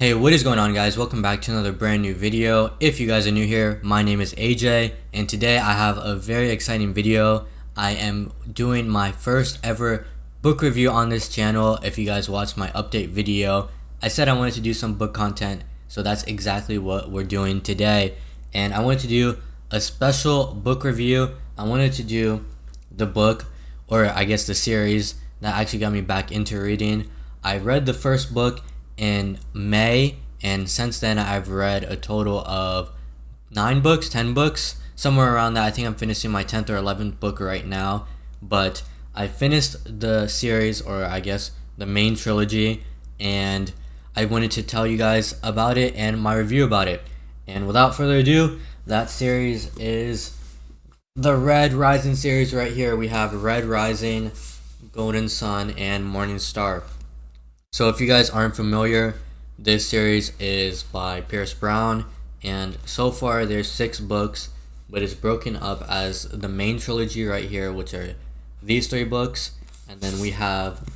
Hey, what is going on, guys? Welcome back to another brand new video. If you guys are new here, my name is AJ, and today I have a very exciting video. I am doing my first ever book review on this channel. If you guys watched my update video, I said I wanted to do some book content, so that's exactly what we're doing today. And I wanted to do a special book review. I wanted to do the book, or I guess the series, that actually got me back into reading. I read the first book in May, and since then I've read a total of 10 books, somewhere around that. I think I'm finishing my 10th or 11th book right now, but I finished the series, or I guess the main trilogy, and I wanted to tell you guys about it and my review about it. And without further ado, that series is the Red Rising series. Right here we have Red Rising, Golden Son, and Morning Star. So if you guys aren't familiar, this series is by Pierce Brown, and so far there's 6 books, but it's broken up as the main trilogy right here, which are these 3 books, and then we have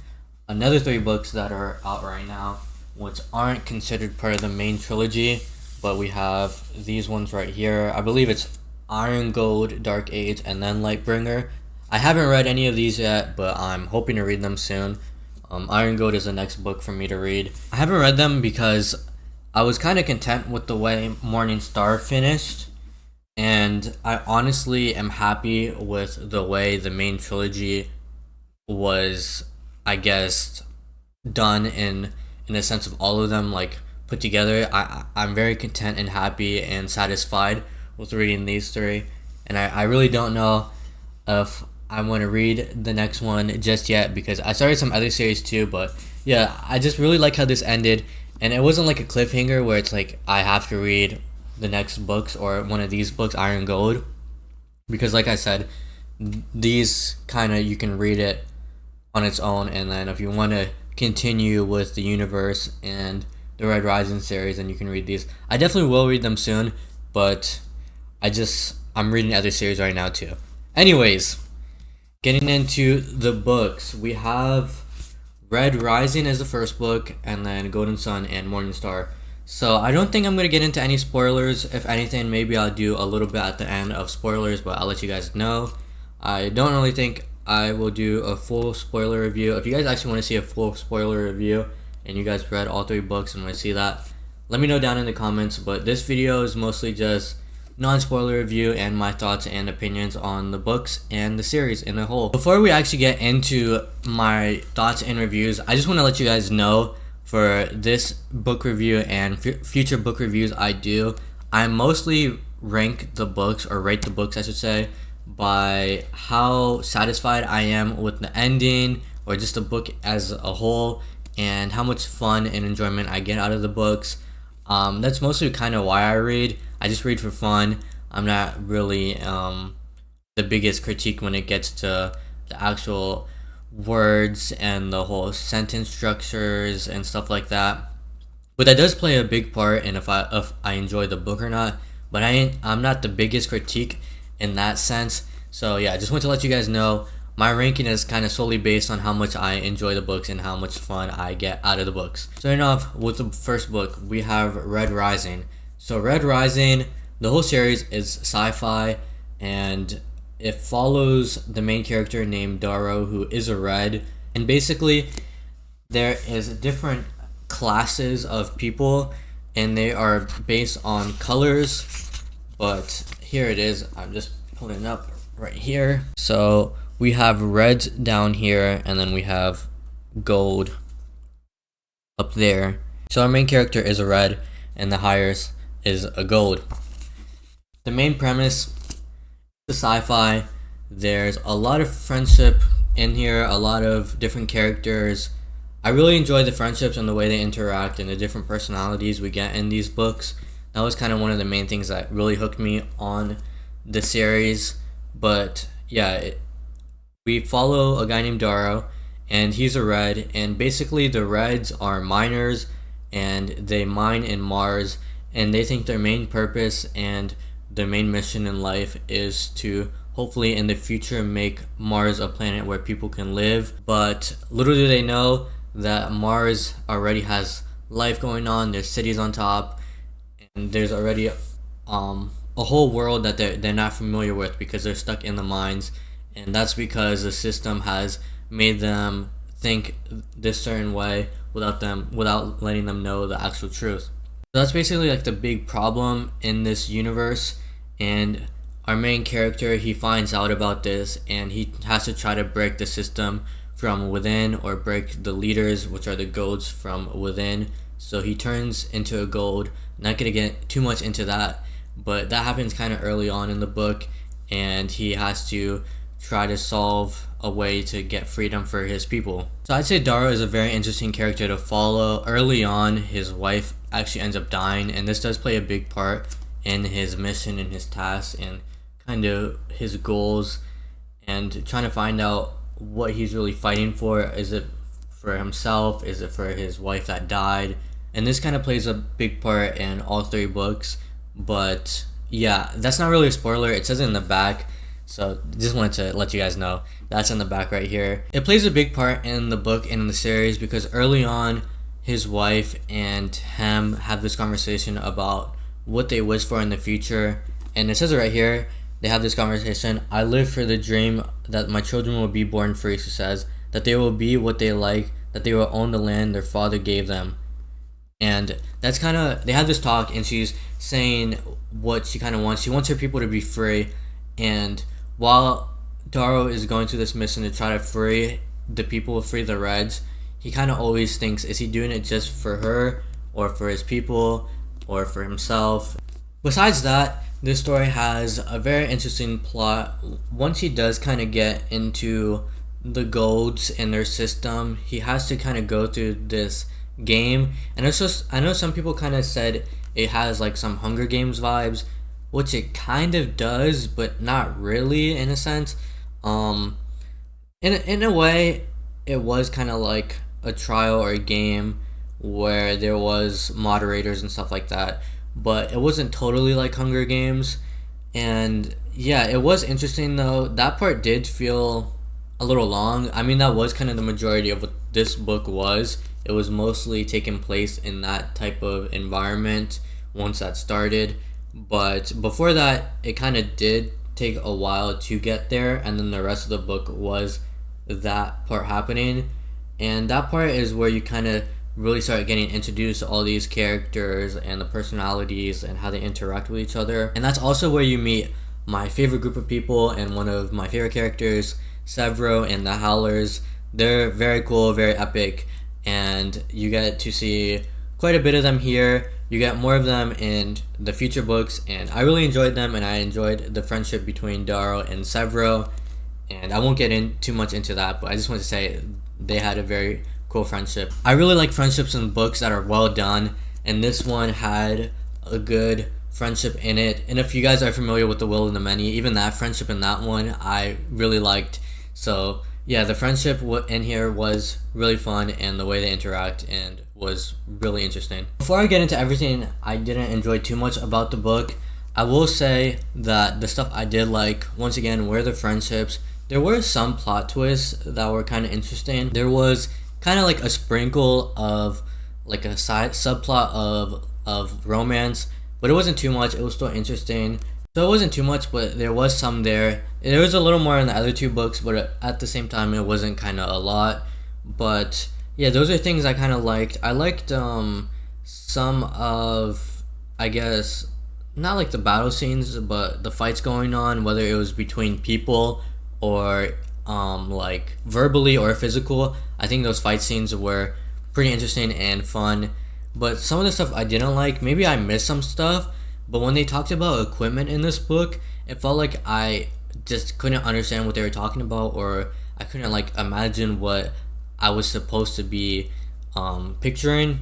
another 3 books that are out right now, which aren't considered part of the main trilogy, but we have these ones right here. I believe it's Iron Gold, Dark Age, and then Lightbringer. I haven't read any of these yet, but I'm hoping to read them soon. Iron Gold is the next book for me to read. I haven't read them because I was kind of content with the way Morning Star finished, and I honestly am happy with the way the main trilogy was, I guess, done in a sense of all of them put together. I'm very content and happy and satisfied with reading these 3, and I really don't know if I want to read the next one just yet, because I started some other series too, but yeah, I just really like how this ended, and it wasn't like a cliffhanger where it's like I have to read the next books or one of these books, Iron Gold, because like I said, these kind of, you can read it on its own, and then if you want to continue with the universe and the Red Rising series, then you can read these. I definitely will read them soon, but I'm reading other series right now too. Anyways, getting into the books, we have Red Rising as the first book, and then Golden Son and Morning Star. So I don't think I'm going to get into any spoilers. If anything, maybe I'll do a little bit at the end of spoilers, but I'll let you guys know. I don't really think I will do a full spoiler review. If you guys actually want to see a full spoiler review, and you guys read all 3 books and want to see that, let me know down in the comments. But this video is mostly just non-spoiler review and my thoughts and opinions on the books and the series in a whole. Before we actually get into my thoughts and reviews, I just want to let you guys know, for this book review and future book reviews I do, I mostly rank the books, or rate the books I should say, by how satisfied I am with the ending, or just the book as a whole, and how much fun and enjoyment I get out of the books. That's mostly kind of why I read. I just read for fun. I'm not really the biggest critique when it gets to the actual words and the whole sentence structures and stuff like that. But that does play a big part in if I enjoy the book or not. But I'm not the biggest critique in that sense. So yeah, I just want to let you guys know my ranking is kind of solely based on how much I enjoy the books and how much fun I get out of the books. Starting off with the first book, we have Red Rising. So Red Rising, the whole series is sci-fi, and it follows the main character named Darrow, who is a red. And basically, there is different classes of people, and they are based on colors. But here it is. I'm just pulling it up right here. So we have red down here, and then we have gold up there. So our main character is a red, and the highest is a gold. The main premise, the sci-fi, there's a lot of friendship in here, a lot of different characters. I really enjoy the friendships and the way they interact and the different personalities we get in these books. That was kind of one of the main things that really hooked me on the series. But yeah, we follow a guy named Darrow, and he's a red, and basically the reds are miners, and they mine in Mars, and they think their main purpose and their main mission in life is to hopefully in the future make Mars a planet where people can live. But little do they know that Mars already has life going on. There's cities on top, and there's already a whole world that they're not familiar with because they're stuck in the mines, and that's because the system has made them think this certain way without letting them know the actual truth. So that's basically like the big problem in this universe, and our main character, he finds out about this and he has to try to break the system from within, or break the leaders, which are the goats, from within. So he turns into a gold. Not gonna get too much into that, but that happens kind of early on in the book, and he has to try to solve a way to get freedom for his people. So I'd say Daro is a very interesting character to follow. Early on, his wife actually ends up dying, and this does play a big part in his mission and his tasks and kind of his goals, and trying to find out what he's really fighting for. Is it for himself? Is it for his wife that died? And this kind of plays a big part in all three books. But yeah, that's not really a spoiler. It says it in the back. So just wanted to let you guys know that's in the back right here. It plays a big part in the book and in the series because early on, his wife and him have this conversation about what they wish for in the future. And it says it right here. They have this conversation. I live for the dream that my children will be born free, she says. That they will be what they like. That they will own the land their father gave them. And that's kind of, they have this talk, and she's saying what she kind of wants. She wants her people to be free. And while Daro is going through this mission to try to free the people, free the Reds, he kind of always thinks, is he doing it just for her, or for his people, or for himself? Besides that, this story has a very interesting plot. Once he does kind of get into the golds and their system, he has to kind of go through this game. And it's just, I know some people kind of said it has like some Hunger Games vibes, which it kind of does, but not really in a sense. In a way, it was kind of like a trial or a game where there was moderators and stuff like that, but it wasn't totally like Hunger Games. And yeah, it was interesting though. That part did feel a little long. I mean, that was kind of the majority of what this book was. It was mostly taking place in that type of environment once that started. But before that, it kind of did take a while to get there, and then the rest of the book was that part happening. And that part is where you kind of really start getting introduced to all these characters and the personalities and how they interact with each other. And that's also where you meet my favorite group of people and one of my favorite characters, Sevro and the Howlers. They're very cool, very epic, and you get to see quite a bit of them here. You get more of them in the future books, and I really enjoyed them, and I enjoyed the friendship between Daro and Sevro. And I won't get in too much into that, but I just want to say they had a very cool friendship. I really like friendships in books that are well done, and this one had a good friendship in it. And if you guys are familiar with The Will and the Many, even that friendship in that one I really liked. So yeah, the friendship in here was really fun, and the way they interact and was really interesting. Before I get into everything I didn't enjoy too much about the book, I will say that the stuff I did like, once again, were the friendships. There were some plot twists that were kind of interesting. There was kind of like a sprinkle of like a side subplot of romance, but it wasn't too much. It was still interesting. So it wasn't too much, but there was some there. There was a little more in the other two books, but at the same time, it wasn't kind of a lot. But yeah, those are things I kind of liked. I liked some of, I guess, not like the battle scenes, but the fights going on, whether it was between people or like verbally or physical. I think those fight scenes were pretty interesting and fun. But some of the stuff I didn't like, maybe I missed some stuff, but when they talked about equipment in this book, it felt like I just couldn't understand what they were talking about, or I couldn't like imagine what I was supposed to be picturing.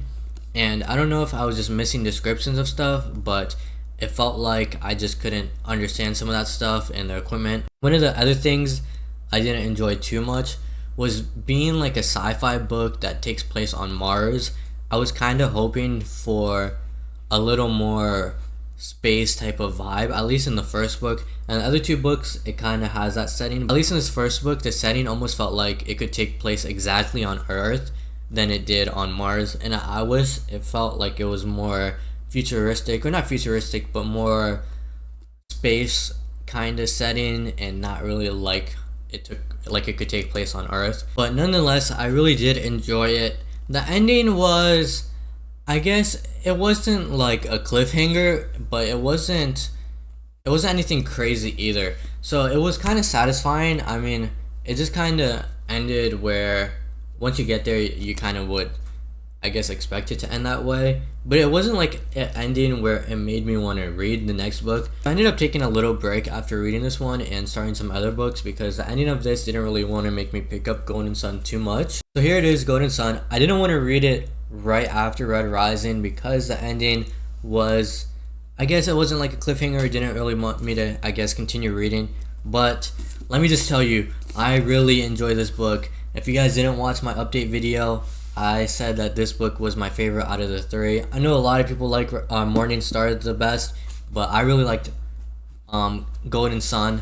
And I don't know if I was just missing descriptions of stuff, but it felt like I just couldn't understand some of that stuff and the equipment. One of the other things I didn't enjoy too much was being like a sci-fi book that takes place on Mars. I was kind of hoping for a little more space type of vibe, at least in the first book. And the other two books, it kind of has that setting. At least in this first book, the setting almost felt like it could take place exactly on Earth, than it did on Mars, and I wish it felt like it was more futuristic, or not futuristic, but more space kind of setting, and not really like it could take place on Earth. But nonetheless, I really did enjoy it. The ending was, I guess, it wasn't like a cliffhanger, but it wasn't anything crazy either. So it was kind of satisfying. I mean, it just kind of ended where once you get there, you kind of would, I guess, expect it to end that way. But it wasn't like an ending where it made me want to read the next book. I ended up taking a little break after reading this one and starting some other books, because the ending of this didn't really want to make me pick up Golden Sun too much. So here it is, Golden Sun. I didn't want to read it right after Red Rising because the ending was, I guess it wasn't like a cliffhanger. It didn't really want me to, I guess, continue reading. But let me just tell you, I really enjoy this book. If you guys didn't watch my update video, I said that this book was my favorite out of the three. I know a lot of people like Morning Star the best, but I really liked Golden Sun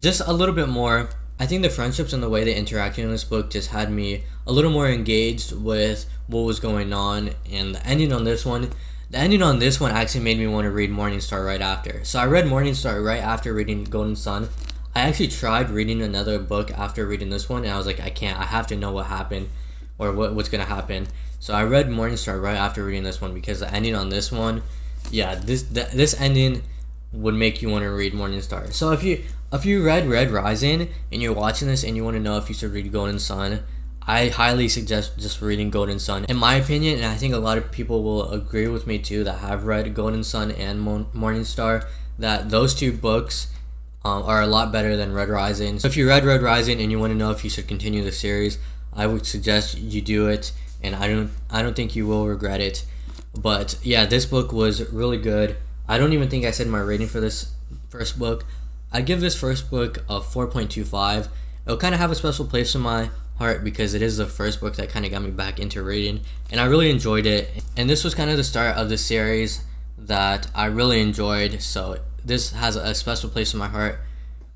just a little bit more. I think the friendships and the way they interacted in this book just had me a little more engaged with what was going on. And the ending on this one actually made me want to read Morning Star right after. So I read Morning Star right after reading Golden Sun. I actually tried reading another book after reading this one, and I was like, I can't. I have to know what happened, or what's gonna happen. So I read Morning Star right after reading this one, because the ending on this one, yeah, this ending would make you want to read Morning Star. So if you read Red Rising and you're watching this and you want to know if you should read Golden Sun, I highly suggest just reading Golden Sun. In my opinion, and I think a lot of people will agree with me too that have read Golden Sun and Morning Star, that those two books are a lot better than Red Rising. So if you read Red Rising and you want to know if you should continue the series, I would suggest you do it, and I don't think you will regret it. But yeah, this book was really good. I don't even think I said my rating for this first book. I give this first book a 4.25. It'll kind of have a special place in my heart because it is the first book that kind of got me back into reading, and I really enjoyed it. And this was kind of the start of the series that I really enjoyed, so this has a special place in my heart.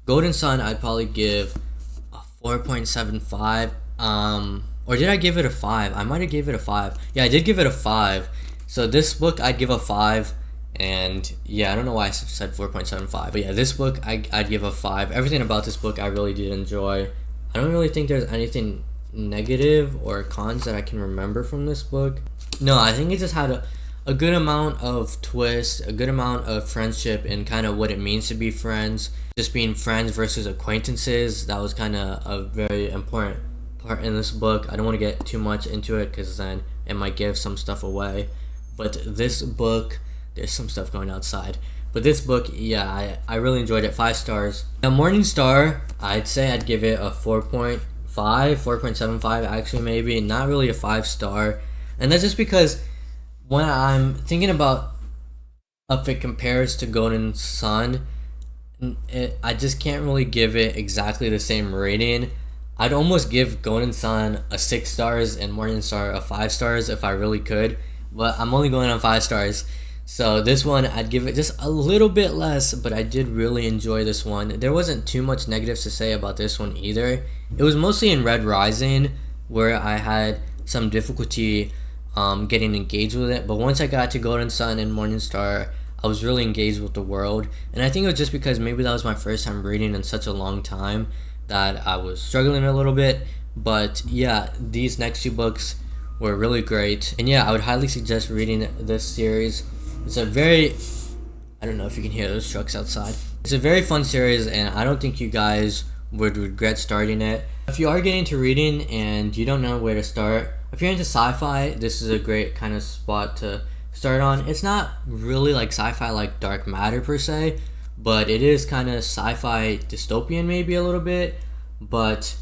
Golden Sun, I'd probably give a 4.75. Or did I give it a 5? I might have gave it a 5. Yeah, I did give it a 5. So this book I'd give a 5. And yeah, I don't know why I said 4.75. But yeah, this book I'd give a 5. Everything about this book I really did enjoy. I don't really think there's anything negative or cons that I can remember from this book. No, I think it just had a good amount of twist, a good amount of friendship, and kind of what it means to be friends. Just being friends versus acquaintances. That was kind of a very important part in this book. I don't want to get too much into it because then it might give some stuff away. But this book, there's some stuff going outside. But this book, yeah, I really enjoyed it. 5 stars. Now, Morning Star, I'd say I'd give it a 4.5, 4.75 actually, maybe. Not really a 5-star. And that's just because when I'm thinking about if it compares to Golden Sun, I just can't really give it exactly the same rating. I'd almost give Golden Sun a 6 stars and Morning Star a 5 stars if I really could, but I'm only going on 5 stars. So this one, I'd give it just a little bit less, but I did really enjoy this one. There wasn't too much negatives to say about this one either. It was mostly in Red Rising where I had some difficulty getting engaged with it, but once I got to Golden Sun and Morning Star, I was really engaged with the world. And I think it was just because maybe that was my first time reading in such a long time that I was struggling a little bit. But yeah, these next 2 books were really great, and yeah, I would highly suggest reading this series. It's a very, I don't know if you can hear those trucks outside. It's a very fun series, and I don't think you guys would regret starting it. If you are getting into reading and you don't know where to start, if you're into sci-fi, this is a great kind of spot to start on. It's not really like sci-fi like Dark Matter per se, but it is kind of sci-fi dystopian maybe a little bit. But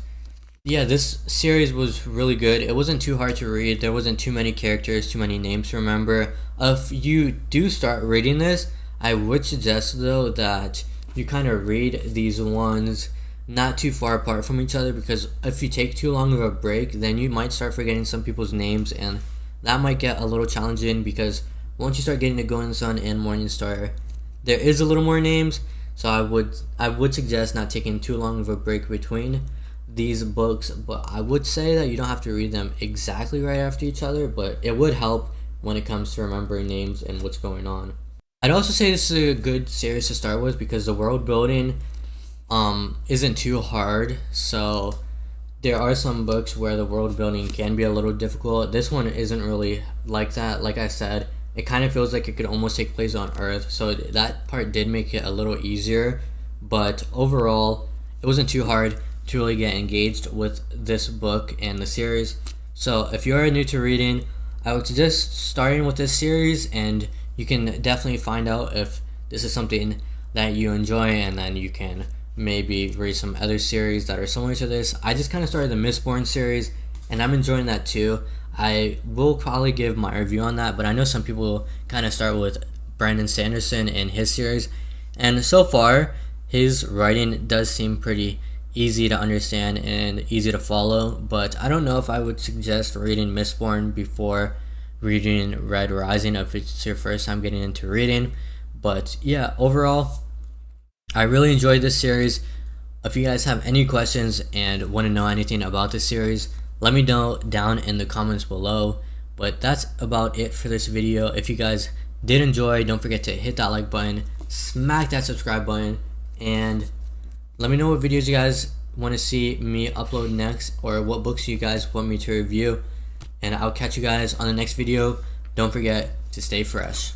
yeah, this series was really good. It wasn't too hard to read. There wasn't too many characters, too many names to remember. If you do start reading this, I would suggest though that you kind of read these ones not too far apart from each other, because if you take too long of a break, then you might start forgetting some people's names, and that might get a little challenging, because once you start getting to Golden Sun and Morning Star, there is a little more names. So I would suggest not taking too long of a break between these books, but I would say that you don't have to read them exactly right after each other, but it would help when it comes to remembering names and what's going on. I'd also say this is a good series to start with because the world building isn't too hard. So there are some books where the world building can be a little difficult. This one isn't really like that. Like I said, it kind of feels like it could almost take place on Earth. So that part did make it a little easier. But overall, it wasn't too hard to really get engaged with this book and the series. So if you are new to reading, I would suggest starting with this series, and you can definitely find out if this is something that you enjoy, and then you can maybe read some other series that are similar to this. I just kind of started the Mistborn series, and I'm enjoying that too. I will probably give my review on that, but I know some people kind of start with Brandon Sanderson and his series, and so far his writing does seem pretty easy to understand and easy to follow, but I don't know if I would suggest reading Mistborn before reading Red Rising if it's your first time getting into reading. But yeah, overall, I really enjoyed this series. If you guys have any questions and want to know anything about this series, let me know down in the comments below. But that's about it for this video. If you guys did enjoy, don't forget to hit that like button, smack that subscribe button, and let me know what videos you guys want to see me upload next, or what books you guys want me to review. And I'll catch you guys on the next video. Don't forget to stay fresh.